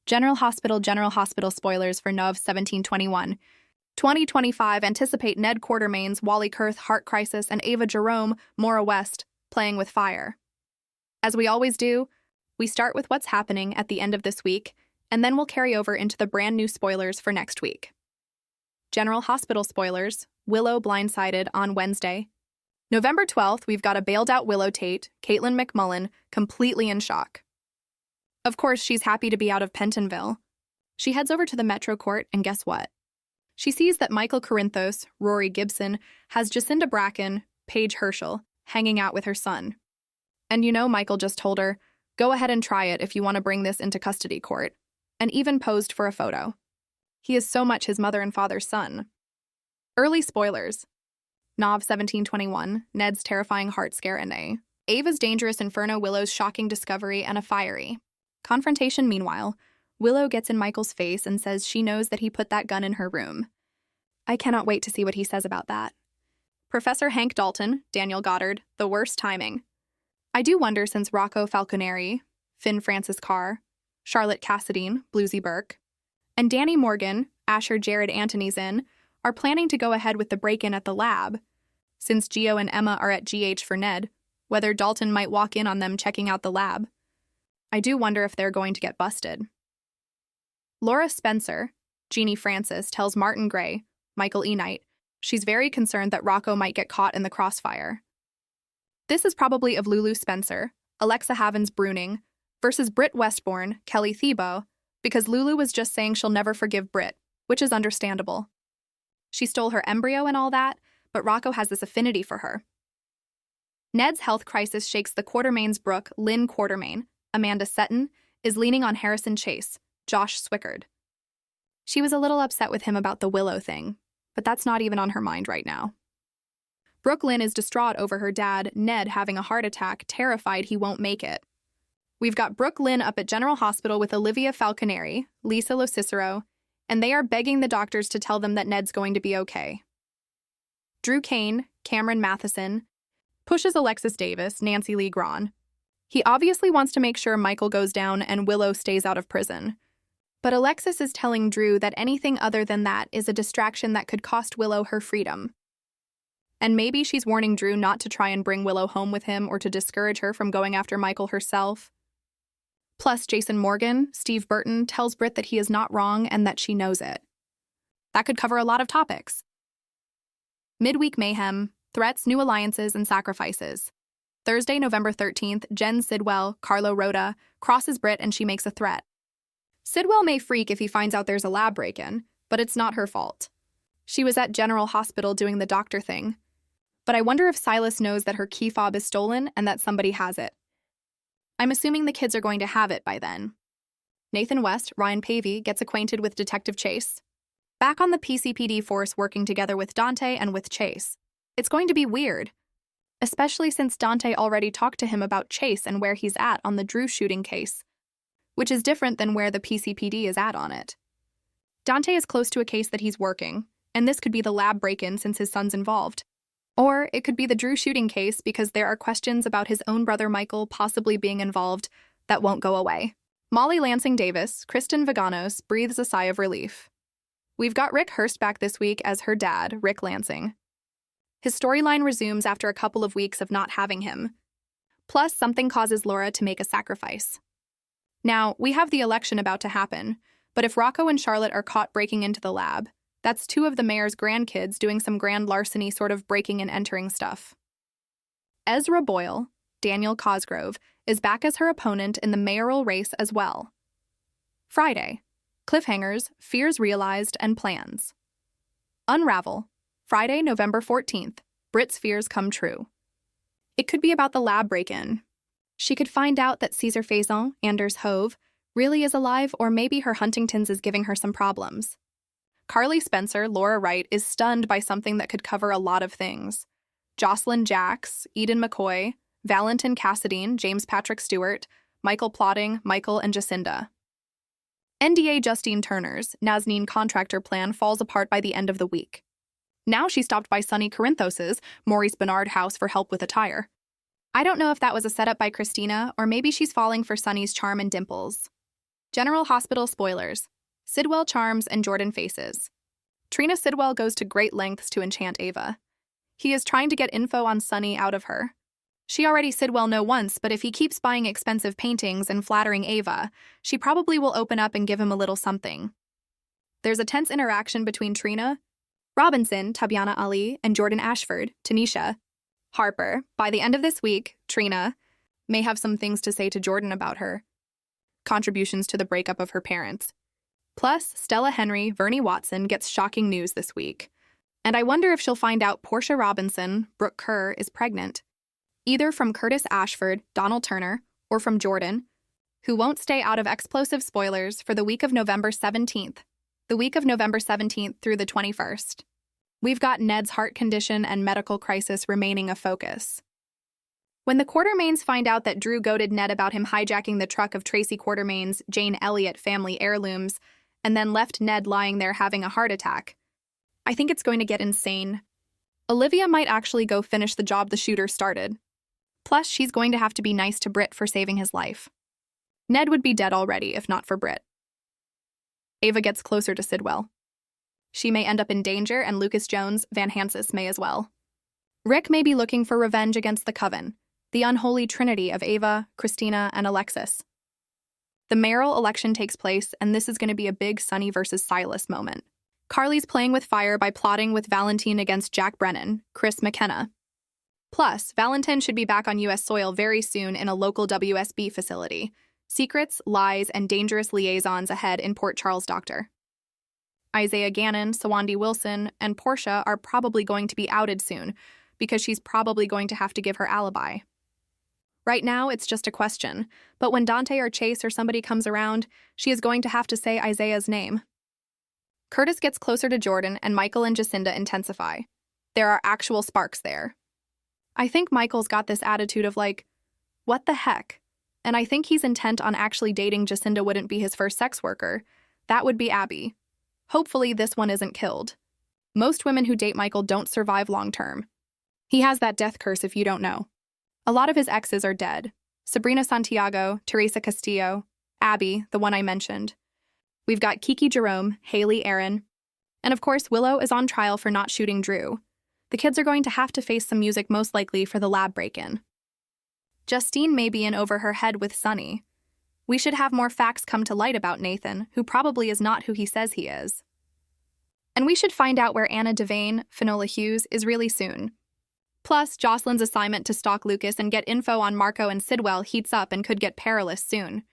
General Hospital Spoilers for Nov 1721. 2025 anticipate Ned Quartermain's Wally Kurth Heart Crisis and Ava Jerome Maura West playing with fire. As we always do, we start with what's happening at the end of this week, and then we'll carry over into the brand new spoilers for next week. General Hospital spoilers, Willow blindsided on Wednesday. November 12th, we've got a bailed-out Willow Tate, Caitlin McMullen, completely in shock. Of course, she's happy to be out of Pentonville. She heads over to the Metro Court, and guess what? She sees that Michael Corinthos, Rory Gibson, has Jacinda Bracken, Paige Herschel, hanging out with her son. And you know Michael just told her, go ahead and try it if you want to bring this into custody court, and even posed for a photo. He is so much his mother and father's son. Early spoilers. Nov 1721, Ned's terrifying heart scare and Ava's dangerous Inferno, Willow's shocking discovery, and a fiery confrontation. Meanwhile, Willow gets in Michael's face and says she knows that he put that gun in her room. I cannot wait to see what he says about that. Professor Hank Dalton, Daniel Goddard, the worst timing. I do wonder, since Rocco Falconeri, Finn Francis Carr, Charlotte Cassadine, Bluesy Burke, and Danny Morgan, Asher Jared Antony's are planning to go ahead with the break-in at the lab. Since Gio and Emma are at GH for Ned, whether Dalton might walk in on them checking out the lab. I do wonder if they're going to get busted. Laura Spencer, Jeannie Francis, tells Martin Gray, Michael E. Knight, she's very concerned that Rocco might get caught in the crossfire. This is probably of Lulu Spencer, Alexa Havens Bruning, versus Britt Westbourne, Kelly Thiebaud, because Lulu was just saying she'll never forgive Britt, which is understandable. She stole her embryo and all that, but Rocco has this affinity for her. Ned's health crisis shakes the Quartermains. Brooke Lynn Quartermain, Amanda Setton, is leaning on Harrison Chase, Josh Swickard. She was a little upset with him about the Willow thing, but that's not even on her mind right now. Brooke Lynn is distraught over her dad, Ned, having a heart attack, terrified he won't make it. We've got Brooke Lynn up at General Hospital with Olivia Falconeri, Lisa Locicero, and they are begging the doctors to tell them that Ned's going to be okay. Drew Kane, Cameron Matheson, pushes Alexis Davis, Nancy Lee Grahn. He obviously wants to make sure Michael goes down and Willow stays out of prison. But Alexis is telling Drew that anything other than that is a distraction that could cost Willow her freedom. And maybe she's warning Drew not to try and bring Willow home with him or to discourage her from going after Michael herself. Plus, Jason Morgan, Steve Burton, tells Britt that he is not wrong and that she knows it. That could cover a lot of topics. Midweek mayhem, threats, new alliances, and sacrifices. Thursday, November 13th, Jen Sidwell, Carlo Rhoda, crosses Britt and she makes a threat. Sidwell may freak if he finds out there's a lab break-in, but it's not her fault. She was at General Hospital doing the doctor thing. But I wonder if Silas knows that her key fob is stolen and that somebody has it. I'm assuming the kids are going to have it by then. Nathan West, Ryan Pavey, gets acquainted with Detective Chase. Back on the PCPD force working together with Dante and with Chase. It's going to be weird, especially since Dante already talked to him about Chase and where he's at on the Drew shooting case, which is different than where the PCPD is at on it. Dante is close to a case that he's working, and this could be the lab break-in since his son's involved. Or it could be the Drew shooting case because there are questions about his own brother Michael possibly being involved that won't go away. Molly Lansing Davis, Kristen Vaganos, breathes a sigh of relief. We've got Rick Hurst back this week as her dad, Rick Lansing. His storyline resumes after a couple of weeks of not having him. Plus, something causes Laura to make a sacrifice. Now, we have the election about to happen, but if Rocco and Charlotte are caught breaking into the lab, that's two of the mayor's grandkids doing some grand larceny sort of breaking and entering stuff. Ezra Boyle, Daniel Cosgrove, is back as her opponent in the mayoral race as well. Friday, cliffhangers, fears realized, and plans. Unravel, Friday, November 14th, Britt's fears come true. It could be about the lab break-in. She could find out that Caesar Faison, Anders Hove, really is alive, or maybe her Huntington's is giving her some problems. Carly Spencer, Laura Wright, is stunned by something that could cover a lot of things. Jocelyn Jacks, Eden McCoy, Valentin Cassadine, James Patrick Stewart, Michael Plotting, Michael and Jacinda. NDA Justine Turner's Nazneen contractor plan falls apart by the end of the week. Now she stopped by Sonny Corinthos's Maurice Bernard house for help with a tire. I don't know if that was a setup by Christina, or maybe she's falling for Sonny's charm and dimples. General Hospital Spoilers. Sidwell charms and Jordan faces. Trina Sidwell goes to great lengths to enchant Ava. He is trying to get info on Sunny out of her. She already Sidwell know once, but if he keeps buying expensive paintings and flattering Ava, she probably will open up and give him a little something. There's a tense interaction between Trina, Robinson, Tabyana Ali, and Jordan Ashford, Tanisha. Harper, by the end of this week, Trina may have some things to say to Jordan about her contributions to the breakup of her parents. Plus, Stella Henry, Vernie Watson gets shocking news this week. And I wonder if she'll find out Portia Robinson, Brooke Kerr, is pregnant. Either from Curtis Ashford, Donald Turner, or from Jordan, who won't stay out of explosive spoilers for the week of November 17th. The week of November 17th through the 21st. We've got Ned's heart condition and medical crisis remaining a focus. When the Quartermains find out that Drew goaded Ned about him hijacking the truck of Tracy Quartermain's Jane Elliott family heirlooms and then left Ned lying there having a heart attack, I think it's going to get insane. Olivia might actually go finish the job the shooter started. Plus, she's going to have to be nice to Britt for saving his life. Ned would be dead already if not for Britt. Ava gets closer to Sidwell. She may end up in danger, and Lucas Jones, Van Hansis, may as well. Rick may be looking for revenge against the Coven, the unholy trinity of Ava, Christina, and Alexis. The mayoral election takes place, and this is going to be a big Sunny versus Silas moment. Carly's playing with fire by plotting with Valentine against Jack Brennan, Chris McKenna. Plus, Valentine should be back on U.S. soil very soon in a local WSB facility. Secrets, lies, and dangerous liaisons ahead in Port Charles, Doctor. Isaiah Gannon, Sawandi Wilson, and Portia are probably going to be outed soon, because she's probably going to have to give her alibi. Right now, it's just a question, but when Dante or Chase or somebody comes around, she is going to have to say Isaiah's name. Curtis gets closer to Jordan, and Michael and Jacinda intensify. There are actual sparks there. I think Michael's got this attitude of like, what the heck? And I think he's intent on actually dating Jacinda wouldn't be his first sex worker. That would be Abby. Hopefully this one isn't killed. Most women who date Michael don't survive long term. He has that death curse if you don't know. A lot of his exes are dead. Sabrina Santiago, Teresa Castillo, Abby, the one I mentioned. We've got Kiki Jerome, Haley Aaron, and of course Willow is on trial for not shooting Drew. The kids are going to have to face some music most likely for the lab break-in. Justine may be in over her head with Sunny. We should have more facts come to light about Nathan, who probably is not who he says he is. And we should find out where Anna Devane, Finola Hughes, is really soon. Plus, Jocelyn's assignment to stalk Lucas and get info on Marco and Sidwell heats up and could get perilous soon.